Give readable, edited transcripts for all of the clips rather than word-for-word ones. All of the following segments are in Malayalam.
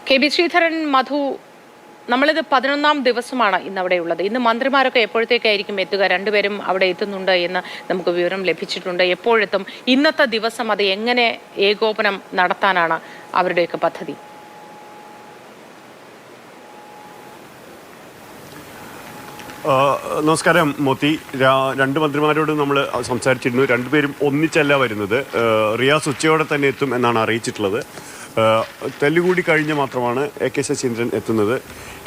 കെ ബി ശ്രീധരൻ, മധു, നമ്മളിത് 11ാം ദിവസമാണ് ഇന്ന് അവിടെയുള്ളത്. ഇന്ന് മന്ത്രിമാരൊക്കെ എപ്പോഴത്തേക്കായിരിക്കും എത്തുക? രണ്ടുപേരും അവിടെ എത്തുന്നുണ്ട് എന്ന് നമുക്ക് വിവരം ലഭിച്ചിട്ടുണ്ട്. എപ്പോഴെത്തും? ഇന്നത്തെ ദിവസം അത് എങ്ങനെ ഏകോപനം നടത്താനാണ് അവരുടെയൊക്കെ പദ്ധതി? നമസ്കാരം മോത്തി. രണ്ട് മന്ത്രിമാരോട് നമ്മൾ സംസാരിച്ചിരുന്നു. രണ്ടുപേരും ഒന്നിച്ചല്ല വരുന്നത്. റിയാസ് ഉച്ചയോടെ തന്നെ എത്തും എന്നാണ് അറിയിച്ചിട്ടുള്ളത്. തല്ലുകൂടി കഴിഞ്ഞ് മാത്രമാണ് AK ശശീന്ദ്രൻ എത്തുന്നത്.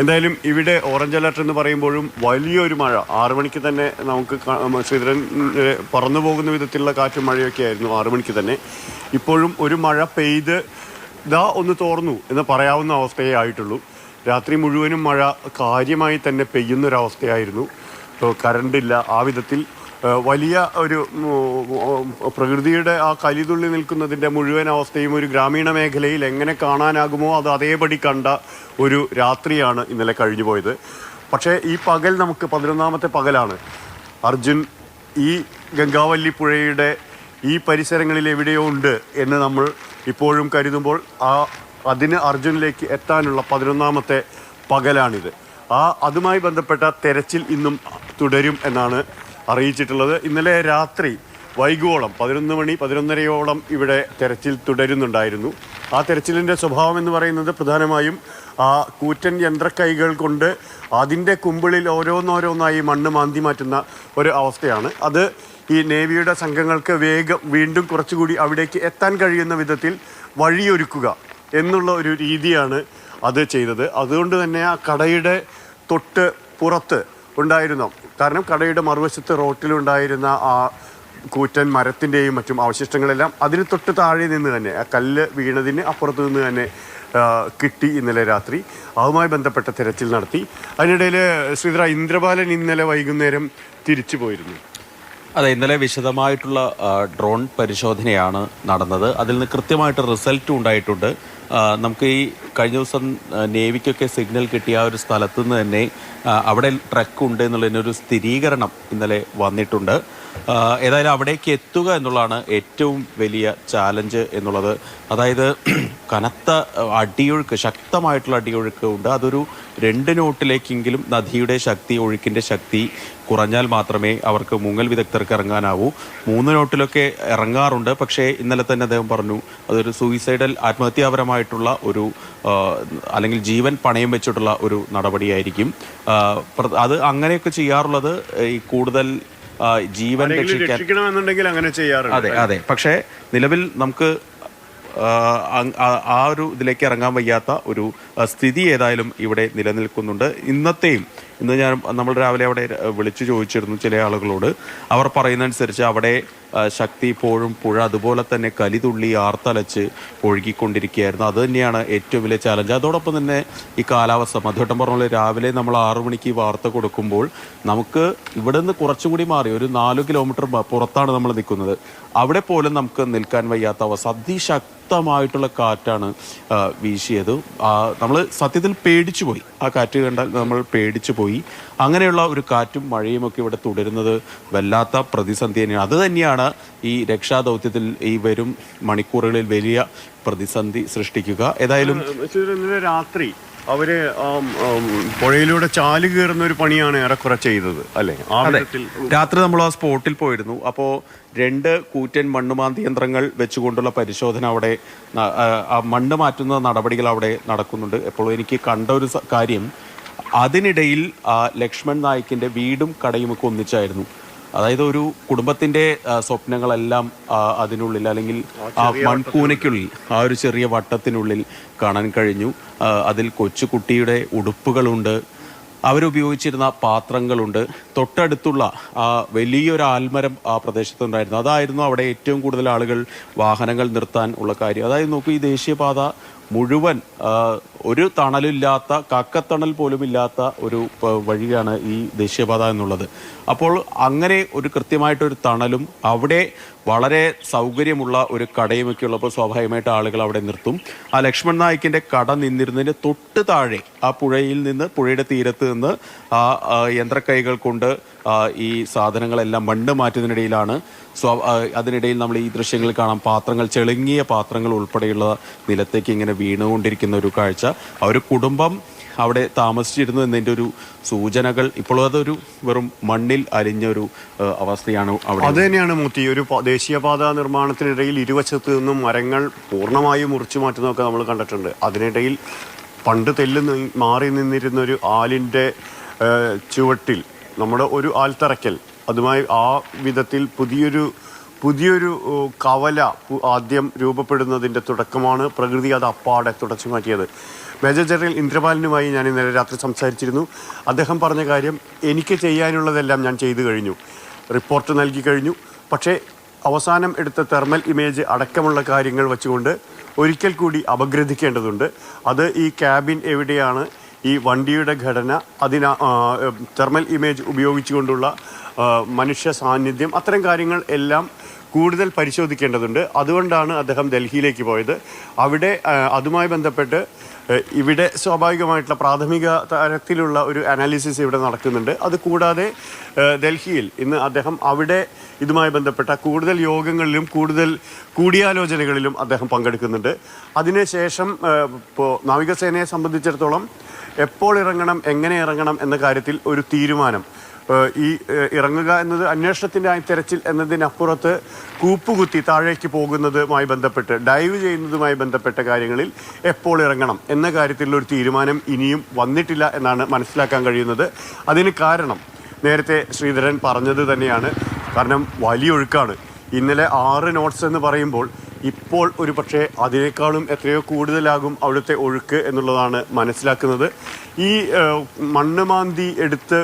എന്തായാലും ഇവിടെ ഓറഞ്ച് അലർട്ട് എന്ന് പറയുമ്പോഴും വലിയൊരു മഴ 6 മണിക്ക് തന്നെ നമുക്ക് ശ്രീധരൻ പറന്നു പോകുന്ന വിധത്തിലുള്ള കാറ്റും മഴയൊക്കെ ആയിരുന്നു 6 മണിക്ക് തന്നെ. ഇപ്പോഴും ഒരു മഴ പെയ്ത് ഒന്ന് തോർന്നു എന്ന് പറയാവുന്ന അവസ്ഥയേ ആയിട്ടുള്ളൂ. രാത്രി മുഴുവനും മഴ കാര്യമായി തന്നെ പെയ്യുന്നൊരവസ്ഥയായിരുന്നു. കറണ്ടില്ല. ആ വിധത്തിൽ വലിയ ഒരു പ്രകൃതിയുടെ ആ കലിതുള്ളി നിൽക്കുന്നതിൻ്റെ മുഴുവൻ അവസ്ഥയും ഒരു ഗ്രാമീണ മേഖലയിൽ എങ്ങനെ കാണാനാകുമോ അത് അതേപടി കണ്ട ഒരു രാത്രിയാണ് ഇന്നലെ കഴിഞ്ഞു പോയത്. പക്ഷേ ഈ പകൽ നമുക്ക് 11ാമത്തെ പകലാണ്. അർജുൻ ഈ ഗംഗാവല്ലി പുഴയുടെ ഈ പരിസരങ്ങളിൽ എവിടെയോ ഉണ്ട് എന്ന് നമ്മൾ ഇപ്പോഴും കരുതുമ്പോൾ അതിന് അർജുനിലേക്ക് എത്താനുള്ള 11ാമത്തെ പകലാണിത്. അതുമായി ബന്ധപ്പെട്ട തെരച്ചിൽ ഇന്നും തുടരും എന്നാണ് അറിയിച്ചിട്ടുള്ളത്. ഇന്നലെ രാത്രി വൈകുവോളം 11 മണി 11:30യോളം ഇവിടെ തെരച്ചിൽ തുടരുന്നുണ്ടായിരുന്നു. ആ തെരച്ചിലിൻ്റെ സ്വഭാവം എന്ന് പറയുന്നത് പ്രധാനമായും ആ കൂറ്റൻ യന്ത്രക്കൈകൾ കൊണ്ട് അതിൻ്റെ കുമ്പിളിൽ ഓരോന്നോരോന്നായി മണ്ണ് മാന്തി മാറ്റുന്ന ഒരു അവസ്ഥയാണ്. അത് ഈ നേവിയുടെ സംഘങ്ങൾക്ക് വീണ്ടും കുറച്ചുകൂടി അവിടേക്ക് എത്താൻ കഴിയുന്ന വിധത്തിൽ വഴിയൊരുക്കുക എന്നുള്ള ഒരു രീതിയാണ് അത് ചെയ്തത്. അതുകൊണ്ട് തന്നെ ആ കടയുടെ തൊട്ട് പുറത്ത് ഉണ്ടായിരുന്ന, കാരണം കടയുടെ മറുവശത്ത് റോട്ടിലുണ്ടായിരുന്ന ആ കൂറ്റൻ മരത്തിൻ്റെയും മറ്റും അവശിഷ്ടങ്ങളെല്ലാം അതിന് തൊട്ട് താഴെ നിന്ന് തന്നെ, ആ കല്ല് വീണതിന് അപ്പുറത്ത് നിന്ന് തന്നെ കിട്ടി ഇന്നലെ രാത്രി. അതുമായി ബന്ധപ്പെട്ട തിരച്ചിൽ നടത്തി. അതിനിടയിൽ ശ്രീധര, ഇന്ദ്രപാലൻ ഇന്നലെ വൈകുന്നേരം തിരിച്ചു പോയിരുന്നു. അതെ, ഇന്നലെ വിശദമായിട്ടുള്ള ഡ്രോൺ പരിശോധനയാണ് നടന്നത്. അതിൽ നിന്ന് കൃത്യമായിട്ട് റിസൾട്ടും ഉണ്ടായിട്ടുണ്ട്. നമുക്ക് ഈ കഴിഞ്ഞ ദിവസം നേവിക്കൊക്കെ സിഗ്നൽ കിട്ടിയ ആ ഒരു സ്ഥലത്തു നിന്ന് തന്നെ അവിടെ ട്രക്ക് ഉണ്ട് എന്നുള്ളതിനൊരു സ്ഥിരീകരണം ഇന്നലെ വന്നിട്ടുണ്ട്. ഏതായാലും അവിടേക്ക് എത്തുക എന്നുള്ളതാണ് ഏറ്റവും വലിയ ചാലഞ്ച് എന്നുള്ളത്. അതായത് കനത്ത അടിയൊഴുക്ക്, ശക്തമായിട്ടുള്ള അടിയൊഴുക്ക് ഉണ്ട്. അതൊരു 2 നോട്ടിലേക്കെങ്കിലും നദിയുടെ ശക്തി, ഒഴുക്കിൻ്റെ ശക്തി കുറഞ്ഞാൽ മാത്രമേ അവർക്ക് മുങ്ങൽ വിദഗ്ധർക്ക് ഇറങ്ങാനാവൂ. 3 നോട്ടിലൊക്കെ ഇറങ്ങാറുണ്ട്. പക്ഷേ ഇന്നലെ തന്നെ അദ്ദേഹം പറഞ്ഞു അതൊരു സൂയിസൈഡൽ, ആത്മഹത്യാപരമായിട്ടുള്ള ഒരു അല്ലെങ്കിൽ ജീവൻ പണയം വെച്ചിട്ടുള്ള ഒരു നടപടിയായിരിക്കും. അത് അങ്ങനെയൊക്കെ ചെയ്യാറുള്ളത് ഈ കൂടുതൽ ജീവൻ രക്ഷിക്കണമെന്നുണ്ടെങ്കിൽ അങ്ങനെ ചെയ്യാറുണ്ട്. അതെ അതെ. പക്ഷേ നിലവിൽ നമുക്ക് ആ ഒരു ഇതിലേക്ക് ഇറങ്ങാൻ വയ്യാത്ത ഒരു സ്ഥിതി ഏതായാലും ഇവിടെ നിലനിൽക്കുന്നുണ്ട്. ഇന്ന് നമ്മൾ രാവിലെ അവിടെ വിളിച്ചു ചോദിച്ചിരുന്നു ചില ആളുകളോട്. അവർ പറയുന്നതനുസരിച്ച് അവിടെ ശക്തി ഇപ്പോഴും പുഴ അതുപോലെ തന്നെ കലിതുള്ളി ആർത്തലച്ച് ഒഴുകിക്കൊണ്ടിരിക്കുകയായിരുന്നു. അത് തന്നെയാണ് ഏറ്റവും വലിയ ചാലഞ്ച്. അതോടൊപ്പം തന്നെ ഈ കാലാവസ്ഥ, മധുവട്ടം പറഞ്ഞ രാവിലെ നമ്മൾ 6 മണിക്ക് വാർത്ത കൊടുക്കുമ്പോൾ നമുക്ക് ഇവിടെ നിന്ന് കുറച്ചുകൂടി മാറി ഒരു 4 കിലോമീറ്റർ പുറത്താണ് നമ്മൾ നിൽക്കുന്നത്. അവിടെ പോലും നമുക്ക് നിൽക്കാൻ വയ്യാത്ത അവസ്ഥ. അതിശക്തമായിട്ടുള്ള കാറ്റാണ് വീശിയത്. നമ്മൾ സത്യത്തിൽ പേടിച്ചു പോയി. ആ കാറ്റ് കണ്ടാൽ നമ്മൾ പേടിച്ചു പോയി. അങ്ങനെയുള്ള ഒരു കാറ്റും മഴയും ഒക്കെ ഇവിടെ തുടരുന്നത് വല്ലാത്ത പ്രതിസന്ധി തന്നെയാണ്. അത് തന്നെയാണ് ഈ രക്ഷാദൗത്യത്തിൽ ഈ വരും മണിക്കൂറുകളിൽ വലിയ പ്രതിസന്ധി സൃഷ്ടിക്കുക. ഏതായാലും ഇന്നലെ രാത്രി അവര് പുഴയിലൂടെ ചാല് കയറുന്ന ഒരു പണിയാണ് ഏറെക്കുറെ ചെയ്തത്, അല്ലേ? രാത്രി നമ്മൾ ആ സ്പോട്ടിൽ പോയിരുന്നു. അപ്പോൾ 2 കൂറ്റൻ മണ്ണുമാന്തി യന്ത്രങ്ങൾ വെച്ചുകൊണ്ടുള്ള പരിശോധന അവിടെ, മണ്ണ് മാറ്റുന്ന നടപടികൾ അവിടെ നടക്കുന്നുണ്ട്. എപ്പോഴും എനിക്ക് കണ്ട ഒരു കാര്യം, അതിനിടയിൽ ലക്ഷ്മൺ നായിക്കിൻ്റെ വീടും കടയുമൊക്കെ ഒന്നിച്ചായിരുന്നു. അതായത് ഒരു കുടുംബത്തിൻ്റെ സ്വപ്നങ്ങളെല്ലാം അതിനുള്ളിൽ, അല്ലെങ്കിൽ ആ മൺകൂനയ്ക്കുള്ളിൽ, ആ ഒരു ചെറിയ വട്ടത്തിനുള്ളിൽ കാണാൻ കഴിഞ്ഞു. അതിൽ കൊച്ചുകുട്ടിയുടെ ഉടുപ്പുകളുണ്ട്, അവരുപയോഗിച്ചിരുന്ന പാത്രങ്ങളുണ്ട്. തൊട്ടടുത്തുള്ള ആ വലിയൊരു ആൽമരം ആ പ്രദേശത്തുണ്ടായിരുന്നു. അതായിരുന്നു അവിടെ ഏറ്റവും കൂടുതൽ ആളുകൾ വാഹനങ്ങൾ നിർത്താൻ ഉള്ള കാര്യം. അതായത് നോക്കൂ, ഈ ദേശീയപാത മുഴുവൻ ഒരു തണലില്ലാത്ത, കക്കത്തണൽ പോലും ഇല്ലാത്ത ഒരു വഴിയാണ് ഈ ദേശീയപാത എന്നുള്ളത്. അപ്പോൾ അങ്ങനെ ഒരു കൃത്യമായിട്ടൊരു തണലും അവിടെ വളരെ സൗകര്യമുള്ള ഒരു കടയുമൊക്കെ ഉള്ളപ്പോൾ സ്വാഭാവികമായിട്ട് ആളുകൾ അവിടെ നിർത്തും. ആ ലക്ഷ്മൺ നായിക്കിൻ്റെ കട നിന്നിരുന്നതിന് തൊട്ട് താഴെ ആ പുഴയിൽ നിന്ന്, പുഴയുടെ തീരത്ത് നിന്ന് ആ യന്ത്രക്കൈകൾ കൊണ്ട് ഈ സാധനങ്ങളെല്ലാം മണ്ണ് മാറ്റുന്നതിനിടയിലാണ്. അതിനിടയിൽ നമ്മൾ ഈ ദൃശ്യങ്ങളിൽ കാണാം, പാത്രങ്ങൾ, ചെളുങ്ങിയ പാത്രങ്ങൾ ഉൾപ്പെടെയുള്ള നിലത്തേക്ക് ഇങ്ങനെ വീണുകൊണ്ടിരിക്കുന്ന ഒരു കാഴ്ച. ആ ഒരു കുടുംബം അവിടെ താമസിച്ചിരുന്നു എന്നതിൻ്റെ ഒരു സൂചനകൾ ഇപ്പോഴും അതൊരു വെറും മണ്ണിൽ അലിഞ്ഞൊരു അവസ്ഥയാണ് അവിടെ. അത് തന്നെയാണ് മൂത്തി. ഒരു ദേശീയപാത നിർമ്മാണത്തിനിടയിൽ ഇരുവശത്തു നിന്നും മരങ്ങൾ പൂർണ്ണമായും മുറിച്ചു മാറ്റുന്നതൊക്കെ നമ്മൾ കണ്ടിട്ടുണ്ട്. അതിനിടയിൽ പണ്ട് മാറി നിന്നിരുന്ന ഒരു ആലിൻ്റെ ചുവട്ടിൽ നമ്മുടെ ഒരു ആൽത്തറയ്ക്കൽ അതുമായി ആ വിധത്തിൽ പുതിയൊരു കവല ആദ്യം രൂപപ്പെടുന്നതിൻ്റെ തുടക്കമാണ്. പ്രകൃതി അത് അപ്പാടെ തുടച്ചു മാറ്റിയത്. മേജർ ജനറൽ ഇന്ദ്രപാലിനുമായി ഞാൻ ഇന്നലെ രാത്രി സംസാരിച്ചിരുന്നു. അദ്ദേഹം പറഞ്ഞ കാര്യം, എനിക്ക് ചെയ്യാനുള്ളതെല്ലാം ഞാൻ ചെയ്തു കഴിഞ്ഞു, റിപ്പോർട്ട് നൽകി കഴിഞ്ഞു. പക്ഷേ അവസാനം എടുത്ത തെർമൽ ഇമേജ് അടക്കമുള്ള കാര്യങ്ങൾ വെച്ചുകൊണ്ട് ഒരിക്കൽ കൂടി അപഗ്രഥിക്കേണ്ടതുണ്ട്. അത് ഈ ക്യാബിൻ എവിടെയാണ്, ഈ വണ്ടിയുടെ ഘടന, തെർമൽ ഇമേജ് ഉപയോഗിച്ചുകൊണ്ടുള്ള മനുഷ്യ സാന്നിധ്യം, അത്തരം കാര്യങ്ങൾ എല്ലാം കൂടുതൽ പരിശോധിക്കേണ്ടതുണ്ട്. അതുകൊണ്ടാണ് അദ്ദേഹം ഡൽഹിയിലേക്ക് പോയത്. അവിടെ അതുമായി ബന്ധപ്പെട്ട് ഇവിടെ സ്വാഭാവികമായിട്ടുള്ള പ്രാഥമിക തരത്തിലുള്ള ഒരു അനാലിസിസ് ഇവിടെ നടക്കുന്നുണ്ട്. അതുകൂടാതെ ഡൽഹിയിൽ ഇന്ന് അദ്ദേഹം അവിടെ ഇതുമായി ബന്ധപ്പെട്ട കൂടുതൽ യോഗങ്ങളിലും കൂടുതൽ കൂടിയാലോചനകളിലും അദ്ദേഹം പങ്കെടുക്കുന്നുണ്ട്. അതിനുശേഷം ഇപ്പോൾ നാവികസേനയെ സംബന്ധിച്ചിടത്തോളം എപ്പോൾ ഇറങ്ങണം, എങ്ങനെ ഇറങ്ങണം എന്ന കാര്യത്തിൽ ഒരു തീരുമാനം, ഈ ഇറങ്ങുക എന്നത് അന്വേഷണത്തിൻ്റെ തെരച്ചിൽ എന്നതിനപ്പുറത്ത് കൂപ്പുകുത്തി താഴേക്ക് പോകുന്നതുമായി ബന്ധപ്പെട്ട് ഡൈവ് ചെയ്യുന്നതുമായി ബന്ധപ്പെട്ട കാര്യങ്ങളിൽ എപ്പോൾ ഇറങ്ങണം എന്ന കാര്യത്തിലുള്ള ഒരു തീരുമാനം ഇനിയും വന്നിട്ടില്ല എന്നാണ് മനസ്സിലാക്കാൻ കഴിയുന്നത്. അതിന് കാരണം നേരത്തെ ശ്രീധരൻ പറഞ്ഞത് തന്നെയാണ്. കാരണം വലിയ ഒഴുക്കാണ്. ഇന്നലെ 6 നോട്ട്സ് എന്ന് പറയുമ്പോൾ ഇപ്പോൾ ഒരു പക്ഷേ അതിനേക്കാളും എത്രയോ കൂടുതലാകും അവിടുത്തെ ഒഴുക്ക് എന്നുള്ളതാണ് മനസ്സിലാക്കുന്നത്. ഈ മണ്ണ് മാന്തി എടുത്ത്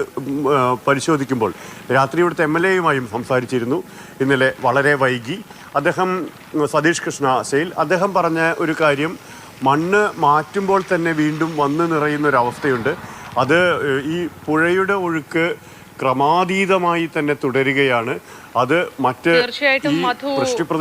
പരിശോധിക്കുമ്പോൾ രാത്രി ഇവിടുത്തെ MLA-യുമായും സംസാരിച്ചിരുന്നു ഇന്നലെ വളരെ വൈകി. അദ്ദേഹം സതീഷ് കൃഷ്ണ സെയിൽ അദ്ദേഹം പറഞ്ഞ ഒരു കാര്യം, മണ്ണ് മാറ്റുമ്പോൾ തന്നെ വീണ്ടും വന്ന് നിറയുന്ന ഒരു അവസ്ഥയുണ്ട്. അത് ഈ പുഴയുടെ ഒഴുക്ക് ക്രമാതീതമായി തന്നെ തുടരുകയാണ്. അത് മറ്റ് തീർച്ചയായിട്ടും മധു